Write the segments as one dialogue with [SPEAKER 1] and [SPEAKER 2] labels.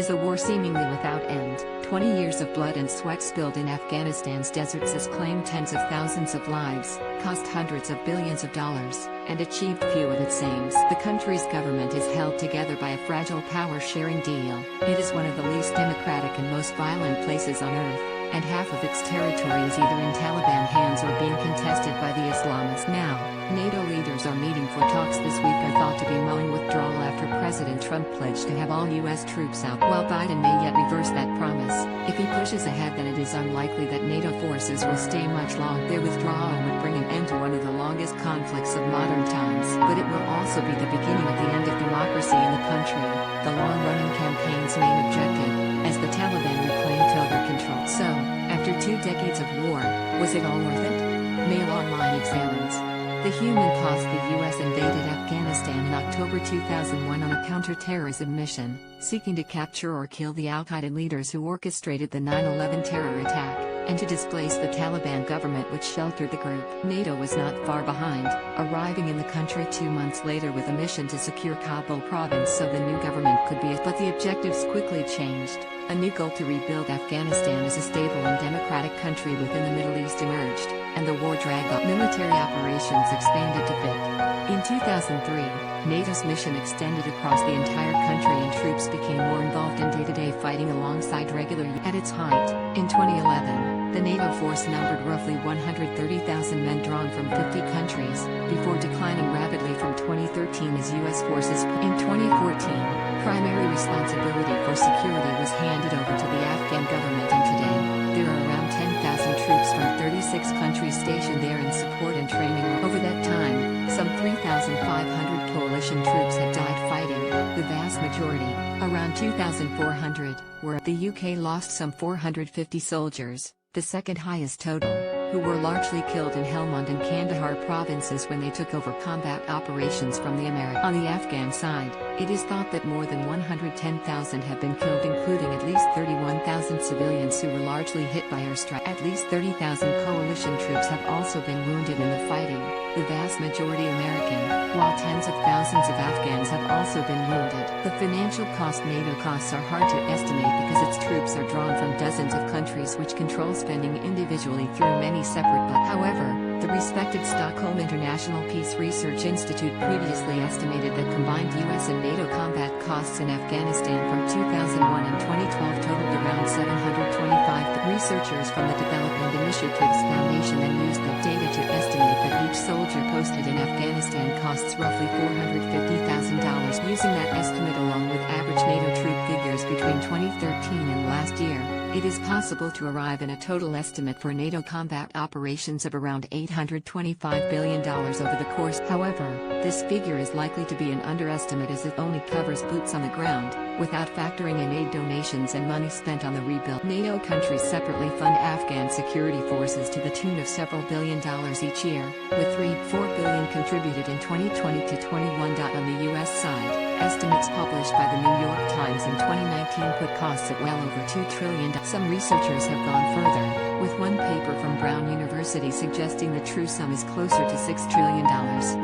[SPEAKER 1] is a war seemingly without end. 20 years of blood and sweat spilled in Afghanistan's deserts has claimed tens of thousands of lives, cost hundreds of billions of dollars, and achieved few of its aims. The country's government is held together by a fragile power-sharing deal. It is one of the least democratic and most violent places on earth, and half of its territory is either in Taliban hands or being contested by the Islamists. Now, NATO leaders are meeting for talks this week are thought to be mulling withdrawal after President Trump pledged to have all U.S. troops out. While Biden may yet reverse that promise, if he pushes ahead then it is unlikely that NATO forces will stay much longer. Their withdrawal would bring an end to one of the longest conflicts of modern times. But it will also be the beginning of the end of democracy in the country, the long-running campaign's main objective, as the Taliban reclaim total control. So, after 2 decades of war, was it all worth it? MailOnline examines the human cost. The US invaded Afghanistan in October 2001 on a counter-terrorism mission, seeking to capture or kill the al-Qaeda leaders who orchestrated the 9/11 terror attack, and to displace the Taliban government which sheltered the group. NATO was not far behind, arriving in the country 2 months later with a mission to secure Kabul province so the new government could be. But the objectives quickly changed. A new goal to rebuild Afghanistan as a stable and democratic country within the Middle East emerged, and the war dragged on. Military operations expanded to fit. In 2003, NATO's mission extended across the entire country and troops became more involved in day-to-day fighting alongside regular. At its height, in 2011, the NATO force numbered roughly 130,000 men drawn from 50 countries, before declining rapidly from 2013 as U.S. forces. In 2014, primary responsibility for security was handed over to the Afghan government, and today, there are around 10,000 troops from 36 countries stationed there in support and training. Over that time, some 3,500 coalition troops had died fighting, the vast majority, around 2,400, were. The UK lost some 450 soldiers, the second highest total, who were largely killed in Helmand and Kandahar provinces when they took over combat operations from the Americans. On the Afghan side, it is thought that more than 110,000 have been killed, including at least 31,000 civilians who were largely hit by airstrikes. At least 30,000 coalition troops have also been wounded in the fighting, the vast majority American, while tens of thousands of Afghans have also been wounded. The financial cost. NATO costs are hard to estimate because its troops are drawn from dozens of countries which control spending individually through many separate. However, the respected Stockholm International Peace Research Institute previously estimated that combined US and NATO combat costs in Afghanistan from 2001 and 2012 totaled around $725. The researchers from the Development Initiatives Foundation then used that data to estimate that each soldier posted in Afghanistan costs roughly $450,000. Using that estimate along with average NATO troop figures between 2013 and last year, it is possible to arrive in a total estimate for NATO combat operations of around $825 billion over the course. However, this figure is likely to be an underestimate as it only covers boots on the ground, without factoring in aid donations and money spent on the rebuild. NATO countries separately fund Afghan security forces to the tune of several $billion each year, with $3-4 billion contributed in 2020 to 21. On the US side, estimates published by the New York Times in 2019 put costs at well over $2 trillion. Some researchers have gone further, with one paper from Brown University suggesting the true sum is closer to $6 trillion.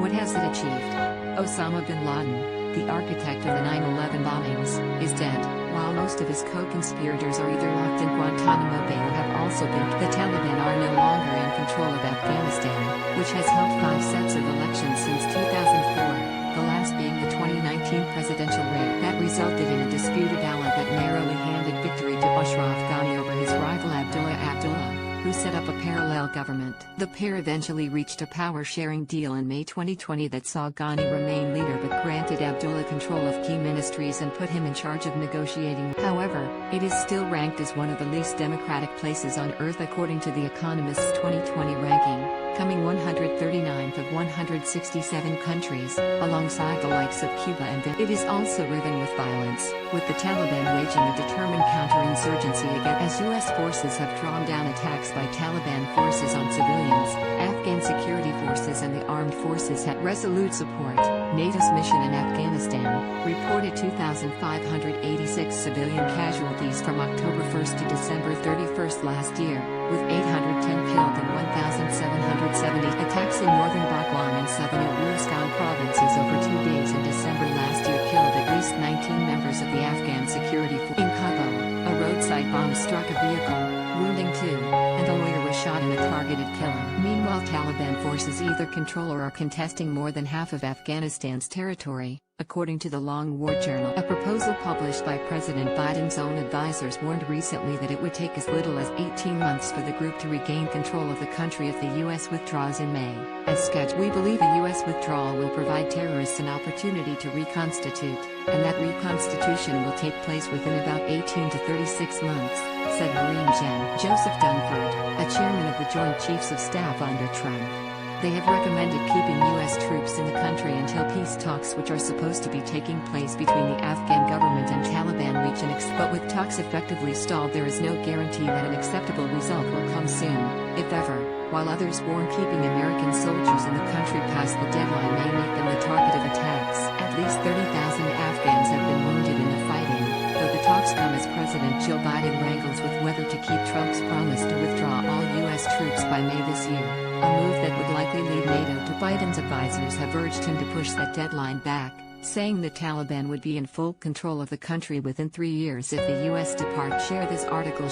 [SPEAKER 1] What has it achieved? Osama bin Laden, the architect of the 9/11 bombings, is dead, while most of his co-conspirators are either locked in Guantanamo Bay or have also been. The Taliban are no longer in control of Afghanistan, which has held 5 sets of elections since 2004, the last being the 2019 presidential raid that resulted in a disputed ally that narrowly handed victory to Ashraf Ghani over his rival Abdullah, who set up a parallel government. The pair eventually reached a power-sharing deal in May 2020 that saw Ghani remain leader but granted Abdullah control of key ministries and put him in charge of negotiating. However, it is still ranked as one of the least democratic places on earth according to The Economist's 2020 ranking, coming 139th of 167 countries, alongside the likes of Cuba and Venezuela. It is also riven with violence, with the Taliban waging a determined counterinsurgency as U.S. forces have drawn down attacks by Taliban forces on civilians. Afghan security forces and the armed forces had resolute support. NATO's mission in Afghanistan reported 2,586 civilian casualties from October 1st to December 31st last year, with 810 killed and 1,770 attacks in northern Baghlan and southern Uruzgan provinces over 2 days in December last year killed at least 19 members of the Afghan security force. suicide bomb struck a vehicle, wounding 2, and a lawyer was shot in a targeted killing. Meanwhile, Taliban forces either control or are contesting more than half of Afghanistan's territory, according to the Long War Journal. A proposal published by President Biden's own advisors warned recently that it would take as little as 18 months for the group to regain control of the country if the U.S. withdraws in May. As sketched, we believe a U.S. withdrawal will provide terrorists an opportunity to reconstitute, and that reconstitution will take place within about 18 to 36 months, said Marine Gen. Joseph Dunford, a chairman of the Joint Chiefs of Staff under Trump. They have recommended keeping U.S. troops in the country until peace talks, which are supposed to be taking place between the Afghan government and Taliban, reach an but with talks effectively stalled, there is no guarantee that an acceptable result will come soon, if ever. While others warn keeping American soldiers in the country past the deadline may make them the target of attacks. At least 30,000 Afghans have been wounded in the fighting, though the talks come as President Joe Biden wrangles with whether to keep Trump's promise to withdraw all U.S. troops by May this year, a move that would likely lead NATO to. Biden's advisors have urged him to push that deadline back, saying the Taliban would be in full control of the country within 3 years if the U.S. depart. Share this article.